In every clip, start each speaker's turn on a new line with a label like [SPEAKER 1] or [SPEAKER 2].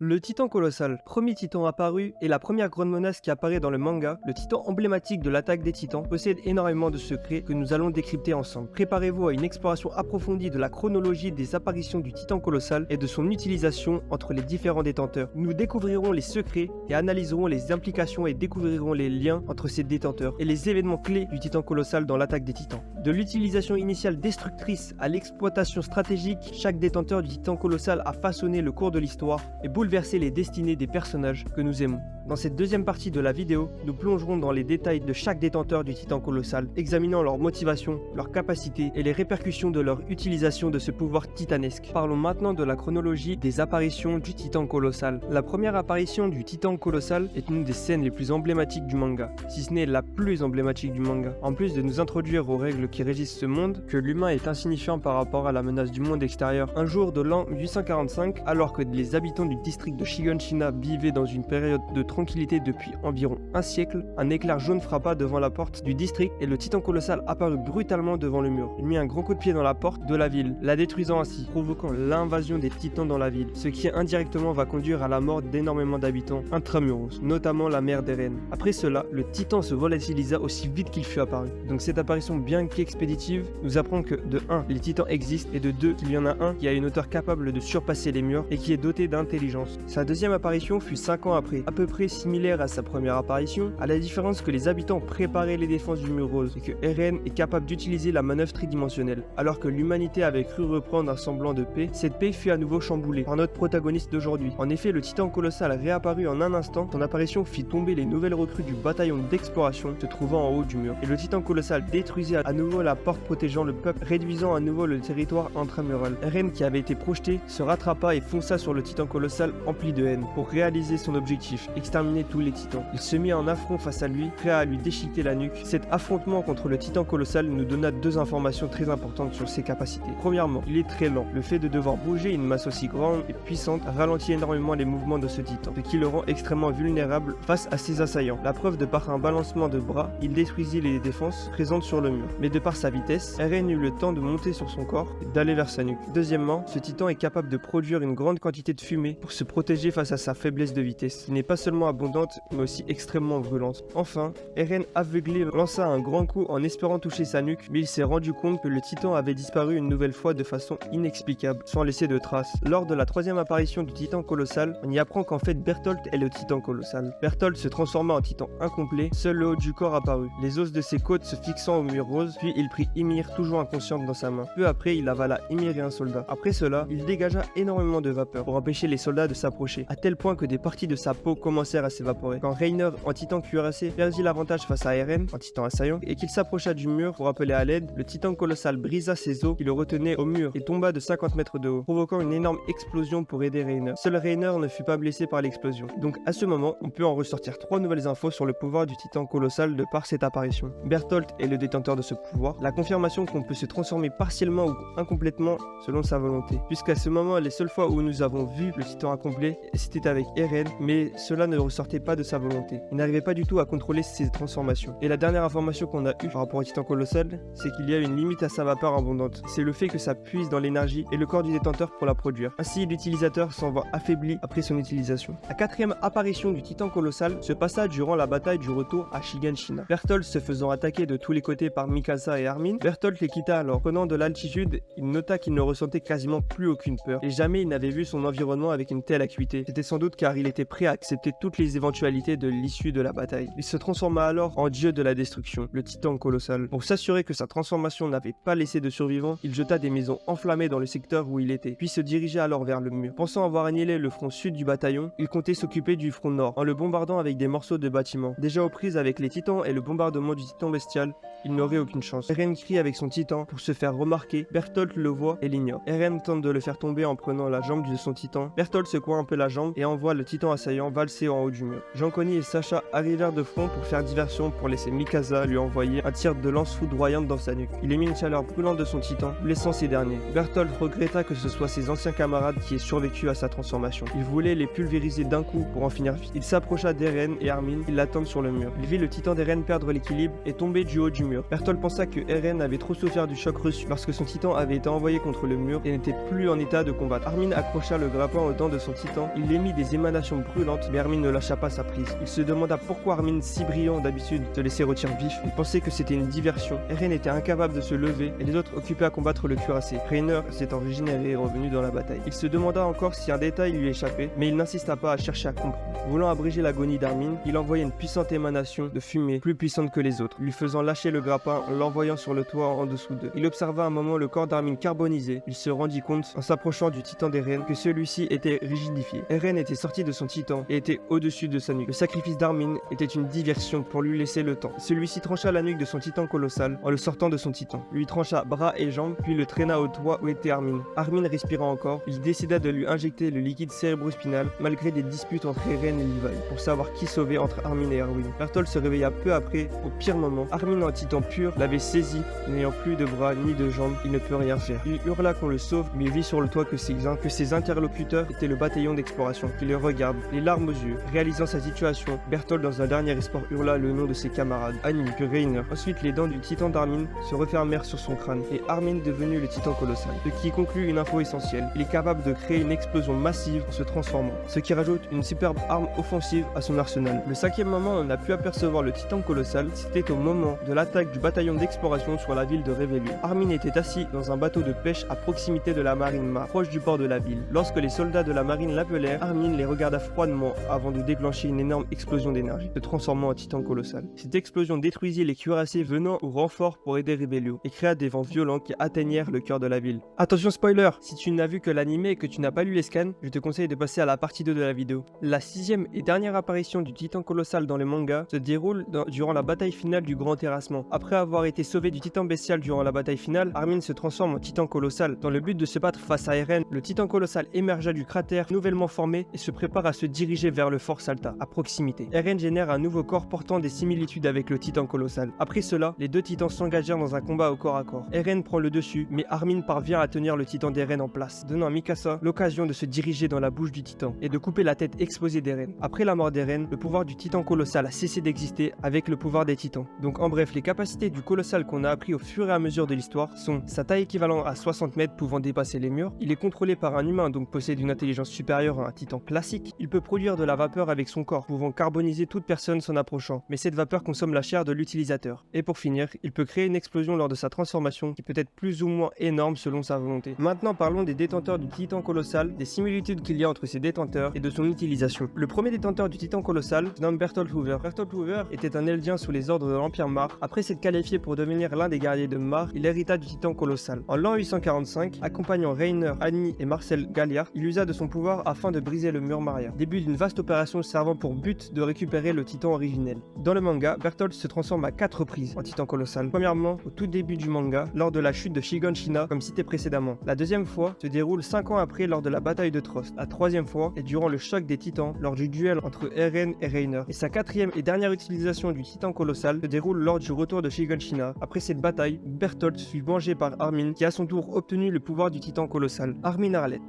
[SPEAKER 1] Le titan colossal, premier titan apparu et la première grande menace qui apparaît dans le manga, le titan emblématique de l'attaque des titans, possède énormément de secrets que nous allons décrypter ensemble. Préparez-vous à une exploration approfondie de la chronologie des apparitions du titan colossal et de son utilisation entre les différents détenteurs. Nous découvrirons les secrets et analyserons les implications et découvrirons les liens entre ces détenteurs et les événements clés du titan colossal dans l'attaque des titans. De l'utilisation initiale destructrice à l'exploitation stratégique, chaque détenteur du titan colossal a façonné le cours de l'histoire et bouleversé les destinées des personnages que nous aimons. Dans cette deuxième partie de la vidéo, nous plongerons dans les détails de chaque détenteur du titan colossal, examinant leurs motivations, leurs capacités et les répercussions de leur utilisation de ce pouvoir titanesque. Parlons maintenant de la chronologie des apparitions du titan colossal. La première apparition du titan colossal est une des scènes les plus emblématiques du manga, si ce n'est la plus emblématique du manga. En plus de nous introduire aux règles qui régissent ce monde, que l'humain est insignifiant par rapport à la menace du monde extérieur. Un jour de l'an 845, alors que les habitants du district de Shiganshina vivaient dans une période de tranquillité depuis environ un siècle, un éclair jaune frappa devant la porte du district et le titan colossal apparut brutalement devant le mur. Il mit un grand coup de pied dans la porte de la ville, la détruisant ainsi, provoquant l'invasion des titans dans la ville, ce qui indirectement va conduire à la mort d'énormément d'habitants intramuros, notamment la mère d'Eren. Après cela, le titan se volatilisa aussi vite qu'il fut apparu. Donc cette apparition bien qu'expéditive nous apprend que de 1, les titans existent et de 2, qu'il y en a un qui a une hauteur capable de surpasser les murs et qui est doté d'intelligence. Sa deuxième apparition fut 5 ans après, à peu près similaire à sa première apparition, à la différence que les habitants préparaient les défenses du mur rose et que Eren est capable d'utiliser la manœuvre tridimensionnelle. Alors que l'humanité avait cru reprendre un semblant de paix, cette paix fut à nouveau chamboulée par notre protagoniste d'aujourd'hui. En effet, le titan colossal réapparut en un instant, son apparition fit tomber les nouvelles recrues du bataillon d'exploration se trouvant en haut du mur, et le titan colossal détruisit à nouveau la porte protégeant le peuple, réduisant à nouveau le territoire intramural. Eren, qui avait été projeté, se rattrapa et fonça sur le titan colossal empli de haine pour réaliser son objectif, exterminer tous les titans. Il se mit en affront face à lui, prêt à lui déchiqueter la nuque. Cet affrontement contre le titan colossal nous donna deux informations très importantes sur ses capacités. Premièrement, il est très lent. Le fait de devoir bouger une masse aussi grande et puissante ralentit énormément les mouvements de ce titan, ce qui le rend extrêmement vulnérable face à ses assaillants. La preuve de par un balancement de bras, il détruisit les défenses présentes sur le mur. Mais de par sa vitesse, Eren eut le temps de monter sur son corps et d'aller vers sa nuque. Deuxièmement, ce titan est capable de produire une grande quantité de fumée pour se protéger face à sa faiblesse de vitesse, qui n'est pas seulement abondante, mais aussi extrêmement brûlante. Enfin, Eren, aveuglé, lança un grand coup en espérant toucher sa nuque, mais il s'est rendu compte que le titan avait disparu une nouvelle fois de façon inexplicable, sans laisser de traces. Lors de la troisième apparition du titan colossal, on y apprend qu'en fait Bertholdt est le titan colossal. Bertholdt se transforma en titan incomplet, seul le haut du corps apparut, les os de ses côtes se fixant au mur rose, puis il prit Ymir toujours inconsciente dans sa main. Peu après, il avala Ymir et un soldat. Après cela, il dégagea énormément de vapeur pour empêcher les soldats de s'approcher, à tel point que des parties de sa peau commencèrent à s'évaporer. Quand Reiner, en titan cuirassé, perdit l'avantage face à Eren, en titan assaillant, et qu'il s'approcha du mur pour appeler à l'aide, le titan colossal brisa ses os qui le retenaient au mur et tomba de 50 mètres de haut, provoquant une énorme explosion pour aider Reiner. Seul Reiner ne fut pas blessé par l'explosion. Donc à ce moment, on peut en ressortir 3 nouvelles infos sur le pouvoir du titan colossal de par cette apparition. Bertholdt est le détenteur de ce pouvoir, la confirmation qu'on peut se transformer partiellement ou incomplètement selon sa volonté. Puisqu'à ce moment, les seules fois où nous avons vu le titan incomplet, c'était avec Eren, mais cela ne ressortait pas de sa volonté. Il n'arrivait pas du tout à contrôler ses transformations. Et la dernière information qu'on a eue par rapport au titan colossal, c'est qu'il y a une limite à sa vapeur abondante. C'est le fait que ça puise dans l'énergie et le corps du détenteur pour la produire. Ainsi, l'utilisateur s'en va affaibli après son utilisation. La quatrième apparition du titan colossal se passa durant la bataille du retour à Shiganshina. Bertholdt se faisant attaquer de tous les côtés par Mikasa et Armin, Bertholdt les quitta alors. Prenant de l'altitude, il nota qu'il ne ressentait quasiment plus aucune peur, et jamais il n'avait vu son environnement avec une telle acuité. C'était sans doute car il était prêt à accepter toutes les éventualités de l'issue de la bataille. Il se transforma alors en dieu de la destruction, le titan colossal. Pour s'assurer que sa transformation n'avait pas laissé de survivants, il jeta des maisons enflammées dans le secteur où il était, puis se dirigea alors vers le mur. Pensant avoir annihilé le front sud du bataillon, il comptait s'occuper du front nord, en le bombardant avec des morceaux de bâtiments. Déjà aux prises avec les titans et le bombardement du titan bestial, il n'aurait aucune chance. Eren crie avec son titan pour se faire remarquer, Bertholdt le voit et l'ignore. Eren tente de le faire tomber en prenant la jambe de son titan. Bertholdt secoua un peu la jambe et envoie le titan assaillant valser en haut du mur. Jean-Conny et Sacha arrivèrent de front pour faire diversion pour laisser Mikasa lui envoyer un tir de lance foudroyante dans sa nuque. Il émit une chaleur brûlante de son titan, blessant ces derniers. Bertholdt regretta que ce soit ses anciens camarades qui aient survécu à sa transformation. Il voulait les pulvériser d'un coup pour en finir vite. Il s'approcha d'Eren et Armin qui l'attendent sur le mur. Il vit le titan d'Eren perdre l'équilibre et tomber du haut du mur. Bertholdt pensa que Eren avait trop souffert du choc reçu lorsque son titan avait été envoyé contre le mur et n'était plus en état de combattre. Armin accrocha le grappin aux dents de son son titan, il émit des émanations brûlantes, mais Armin ne lâcha pas sa prise. Il se demanda pourquoi Armin, si brillant d'habitude, se laissait retirer vif. Il pensait que c'était une diversion. Eren était incapable de se lever et les autres occupés à combattre le cuirassé. Reiner s'étant régénéré et revenu dans la bataille. Il se demanda encore si un détail lui échappait, mais il n'insista pas à chercher à comprendre. Voulant abréger l'agonie d'Armin, il envoya une puissante émanation de fumée, plus puissante que les autres, lui faisant lâcher le grappin en l'envoyant sur le toit en dessous d'eux. Il observa un moment le corps d'Armin carbonisé. Il se rendit compte, en s'approchant du titan d'Eren, que celui-ci était rigidifié. Eren était sorti de son titan et était au-dessus de sa nuque. Le sacrifice d'Armin était une diversion pour lui laisser le temps. Celui-ci trancha la nuque de son titan colossal en le sortant de son titan. Lui trancha bras et jambes, puis le traîna au toit où était Armin. Armin respira encore. Il décida de lui injecter le liquide cérébrospinal malgré des disputes entre Eren et Levi pour savoir qui sauver entre Armin et Erwin. Bertholdt se réveilla peu après, au pire moment. Armin en titan pur l'avait saisi, n'ayant plus de bras ni de jambes, il ne peut rien faire. Il hurla qu'on le sauve, mais il vit sur le toit que ses interlocuteurs étaient le bataillon d'exploration, qui le regarde, les larmes aux yeux. Réalisant sa situation, Bertholdt dans un dernier espoir hurla le nom de ses camarades, Annie puis Reiner. Ensuite, les dents du titan d'Armin se refermèrent sur son crâne, et Armin devenu le titan colossal. Ce qui conclut une info essentielle. Il est capable de créer une explosion massive en se transformant, ce qui rajoute une superbe arme offensive à son arsenal. Le cinquième moment où on a pu apercevoir le titan colossal, c'était au moment de l'attaque du bataillon d'exploration sur la ville de Revelio. Armin était assis dans un bateau de pêche à proximité de la marine Mar, proche du port de la ville. Lorsque les soldats de la marine l'appelèrent, Armin les regarda froidement avant de déclencher une énorme explosion d'énergie, se transformant en titan colossal. Cette explosion détruisit les cuirassés venant au renfort pour aider Revelio et créa des vents violents qui atteignèrent le cœur de la ville. Attention spoiler, si tu n'as vu que l'anime et que tu n'as pas lu les scans, je te conseille de passer à la partie 2 de la vidéo. La sixième et dernière apparition du titan colossal dans le manga se déroule durant la bataille finale du Grand Terrassement. Après avoir été sauvé du titan bestial durant la bataille finale, Armin se transforme en titan colossal. Dans le but de se battre face à Eren, le titan colossal émergea du cratère nouvellement formé et se prépare à se diriger vers le fort Salta, à proximité. Eren génère un nouveau corps portant des similitudes avec le titan colossal. Après cela, les deux titans s'engagèrent dans un combat au corps à corps. Eren prend le dessus, mais Armin parvient à tenir le titan d'Eren en place, donnant à Mikasa l'occasion de se diriger dans la bouche du titan et de couper la tête exposée d'Eren. Après la mort d'Eren, le pouvoir du titan colossal a cessé d'exister avec le pouvoir des titans. Donc en bref, les capacités du colossal qu'on a appris au fur et à mesure de l'histoire sont sa taille équivalente à 60 mètres pouvant dépasser les murs, il est contrôlé par un humain donc possède une intelligence supérieure à un titan classique, il peut produire de la vapeur avec son corps pouvant carboniser toute personne s'en approchant, mais cette vapeur consomme la chair de l'utilisateur. Et pour finir, il peut créer une explosion lors de sa transformation qui peut être plus ou moins énorme selon sa volonté. Maintenant parlons des détenteurs du titan colossal, des similitudes qu'il y a entre ces détenteurs et de son utilisation. Le premier détenteur du titan colossal se nomme Bertholdt Hoover. Bertholdt Hoover était un Eldien sous les ordres de l'Empire Mar. Après s'être qualifié pour devenir l'un des guerriers de Mar, il hérita du titan colossal. En l'an 845, accompagnant Reiner, Annie et Marcel Galliard, il usa de son pouvoir afin de briser le mur Maria. Début d'une vaste opération servant pour but de récupérer le titan originel. Dans le manga, Bertholdt se transforme à 4 reprises en titan colossal. Premièrement, au tout début du manga, lors de la chute de Shiganshina, comme cité précédemment. La deuxième fois se déroule 5 ans après lors de la bataille de Trost. La troisième fois est durant le choc des titans lors du duel entre Eren et Reiner. Et sa quatrième et dernière utilisation du titan colossal se déroule lors du retour de Shiganshina. Après cette bataille, Bertholdt fut vengé par Armin qui à son tour obtenu le pouvoir du titan colossal. Armin Arlett.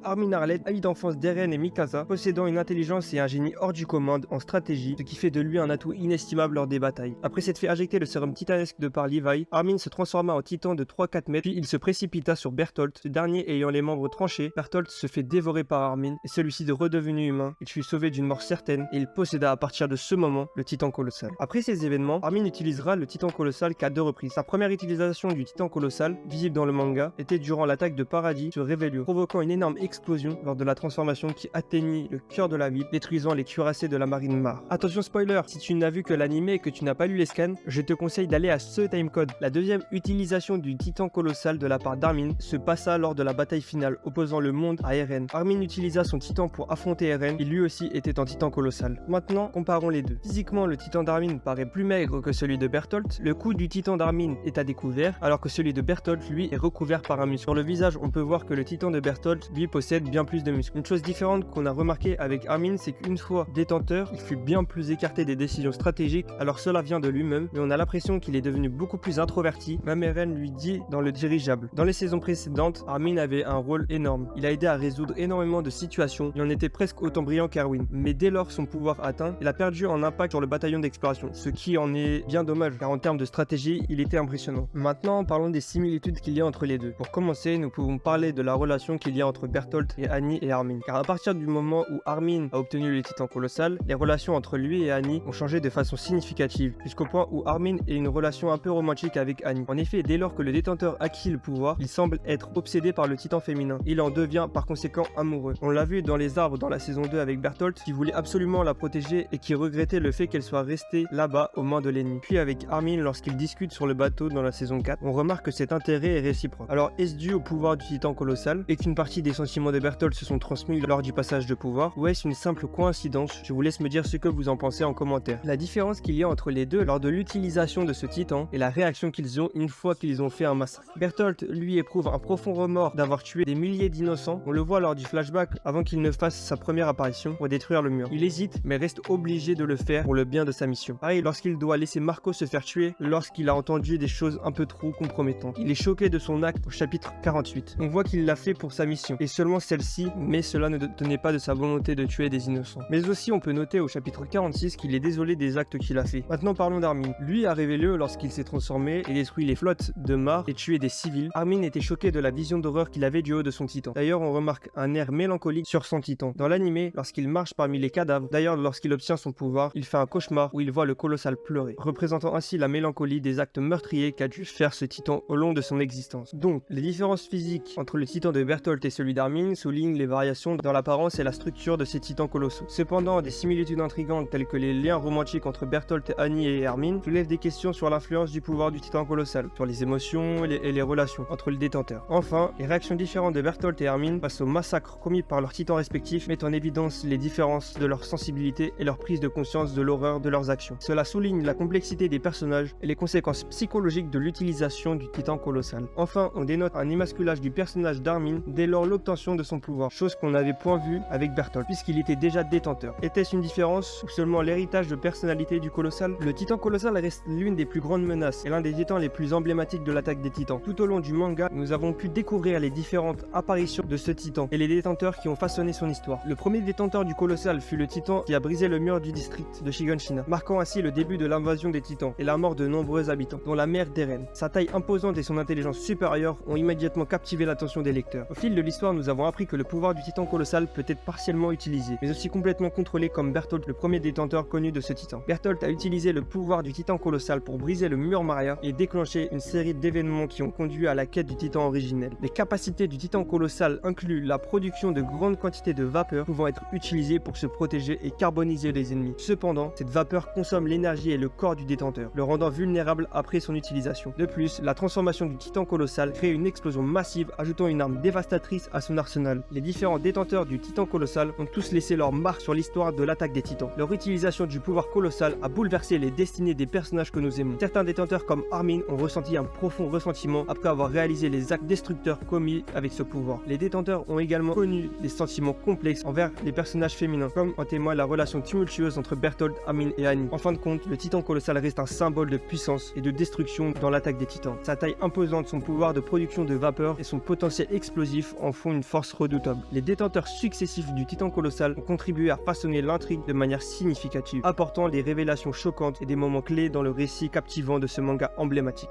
[SPEAKER 1] Armin Arlett, ami d'enfance d'Eren et Mikasa, possédant une intelligence et un génie hors du commun en stratégie, ce qui fait de lui un atout inestimable lors des batailles. Après s'être fait injecter le sérum titanesque de par Levi, Armin se transforma en titan de 3-4 mètres, puis il se précipita sur Bertholdt. Ce dernier ayant les membres tranchés, Bertholdt se fait dévorer par Armin, et celui-ci de redevenu humain, il fut sauvé d'une mort certaine, et il posséda à partir de ce moment le titan colossal. Après ces événements, Armin utilisera le titan colossal qu'à 2 reprises. Sa première utilisation du titan colossal, visible dans le manga, était durant l'attaque de Paradis sur Revelio, provoquant une énorme explosion lors de la transformation qui atteignit le cœur de la ville, détruisant les cuirassés de la marine Mar. Attention spoiler, si tu n'as vu que l'anime et que tu n'as pas lu les scans, je te conseille d'aller à ce timecode. La deuxième utilisation du titan colossal de la part d'Armin se passa lors de la bataille finale opposant le monde à Eren. Armin utilisa son titan pour affronter Eren, qui lui aussi était en titan colossal. Maintenant, comparons les deux. Physiquement, le titan d'Armin paraît plus maigre que celui de Bertholdt. Le cou du titan d'Armin est à découvert, alors que celui de Bertholdt, lui, est recouvert par un muscle. Sur le visage, on peut voir que le titan de Bertholdt, lui, possède bien plus de muscles. Une chose différente qu'on a remarqué avec Armin, c'est qu'une fois détenteur, il fut bien plus écarté des décisions stratégiques, alors cela vient de lui-même, mais on a l'impression qu'il est devenu beaucoup plus introverti, même Eren lui dit dans le dirigeable. Dans les saisons précédentes, Armin avait un rôle énorme. Il a aidé à résoudre énormément de situations, il en était presque autant brillant qu'Erwin. Mais dès lors son pouvoir atteint, il a perdu en impact sur le bataillon d'exploration, ce qui en est bien dommage, car en termes de stratégie, il était impressionnant. Maintenant, parlons des similitudes qu'il y a entre les deux. Pour commencer, nous pouvons parler de la relation qu'il y a entre Bertholdt Bertholdt et Annie et Armin. Car à partir du moment où Armin a obtenu le titan colossal, les relations entre lui et Annie ont changé de façon significative, jusqu'au point où Armin ait une relation un peu romantique avec Annie. En effet, dès lors que le détenteur acquit le pouvoir, il semble être obsédé par le titan féminin. Il en devient par conséquent amoureux. On l'a vu dans les arbres dans la saison 2 avec Bertholdt, qui voulait absolument la protéger et qui regrettait le fait qu'elle soit restée là-bas aux mains de l'ennemi. Puis avec Armin, lorsqu'ils discutent sur le bateau dans la saison 4, on remarque que cet intérêt est réciproque. Alors, est-ce dû au pouvoir du titan colossal et qu'une partie des sentiments de Bertholdt se sont transmis lors du passage de pouvoir, ou est-ce une simple coïncidence? Je vous laisse me dire ce que vous en pensez en commentaire. La différence qu'il y a entre les deux lors de l'utilisation de ce titan et la réaction qu'ils ont une fois qu'ils ont fait un massacre. Bertholdt, lui, éprouve un profond remords d'avoir tué des milliers d'innocents. On le voit lors du flashback avant qu'il ne fasse sa première apparition pour détruire le mur. Il hésite mais reste obligé de le faire pour le bien de sa mission. Pareil lorsqu'il doit laisser Marco se faire tuer lorsqu'il a entendu des choses un peu trop compromettantes. Il est choqué de son acte au chapitre 48. On voit qu'il l'a fait pour sa mission et seulement celle-ci, mais cela ne tenait pas de sa volonté de tuer des innocents. Mais aussi on peut noter au chapitre 46 qu'il est désolé des actes qu'il a fait. Maintenant parlons d'Armin. Lui a révélé lorsqu'il s'est transformé et détruit les flottes de Mar et tué des civils. Armin était choqué de la vision d'horreur qu'il avait du haut de son titan. D'ailleurs on remarque un air mélancolique sur son titan. Dans l'animé, lorsqu'il marche parmi les cadavres, d'ailleurs lorsqu'il obtient son pouvoir, il fait un cauchemar où il voit le colossal pleurer, représentant ainsi la mélancolie des actes meurtriers qu'a dû faire ce titan au long de son existence. Donc, les différences physiques entre le titan de Bertholdt et celui d'Armin soulignent les variations dans l'apparence et la structure de ces titans colossaux. Cependant, des similitudes intrigantes telles que les liens romantiques entre Bertholdt, Annie et Armin soulèvent des questions sur l'influence du pouvoir du titan colossal, sur les émotions et les relations entre les détenteurs. Enfin, les réactions différentes de Bertholdt et Armin face au massacre commis par leurs titans respectifs mettent en évidence les différences de leur sensibilité et leur prise de conscience de l'horreur de leurs actions. Cela souligne la complexité des personnages et les conséquences psychologiques de l'utilisation du titan colossal. Enfin, on dénote un émasculage du personnage d'Armin dès lors l'obtention de son pouvoir, chose qu'on n'avait point vue avec Bertholdt, puisqu'il était déjà détenteur. Était-ce une différence ou seulement l'héritage de personnalité du colossal? Le titan colossal reste l'une des plus grandes menaces et l'un des titans les plus emblématiques de l'attaque des titans. Tout au long du manga, nous avons pu découvrir les différentes apparitions de ce titan et les détenteurs qui ont façonné son histoire. Le premier détenteur du colossal fut le titan qui a brisé le mur du district de Shiganshina, marquant ainsi le début de l'invasion des titans et la mort de nombreux habitants, dont la mère d'Eren. Sa taille imposante et son intelligence supérieure ont immédiatement captivé l'attention des lecteurs. Au fil de l'histoire, nous avons appris que le pouvoir du titan colossal peut être partiellement utilisé, mais aussi complètement contrôlé comme Bertholdt, le premier détenteur connu de ce titan. Bertholdt a utilisé le pouvoir du titan colossal pour briser le mur Maria et déclencher une série d'événements qui ont conduit à la quête du titan originel. Les capacités du titan colossal incluent la production de grandes quantités de vapeur pouvant être utilisées pour se protéger et carboniser les ennemis. Cependant, cette vapeur consomme l'énergie et le corps du détenteur, le rendant vulnérable après son utilisation. De plus, la transformation du titan colossal crée une explosion massive, ajoutant une arme dévastatrice à son arsenal. Les différents détenteurs du titan colossal ont tous laissé leur marque sur l'histoire de l'attaque des titans. Leur utilisation du pouvoir colossal a bouleversé les destinées des personnages que nous aimons. Certains détenteurs comme Armin ont ressenti un profond ressentiment après avoir réalisé les actes destructeurs commis avec ce pouvoir. Les détenteurs ont également connu des sentiments complexes envers les personnages féminins, comme en témoigne la relation tumultueuse entre Bertholdt, Armin et Annie. En fin de compte, le titan colossal reste un symbole de puissance et de destruction dans l'attaque des titans. Sa taille imposante, son pouvoir de production de vapeur et son potentiel explosif en font une force redoutable. Les détenteurs successifs du titan colossal ont contribué à façonner l'intrigue de manière significative, apportant des révélations choquantes et des moments clés dans le récit captivant de ce manga emblématique.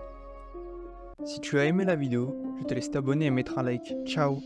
[SPEAKER 1] Si tu as aimé la vidéo, je te laisse t'abonner et mettre un like. Ciao.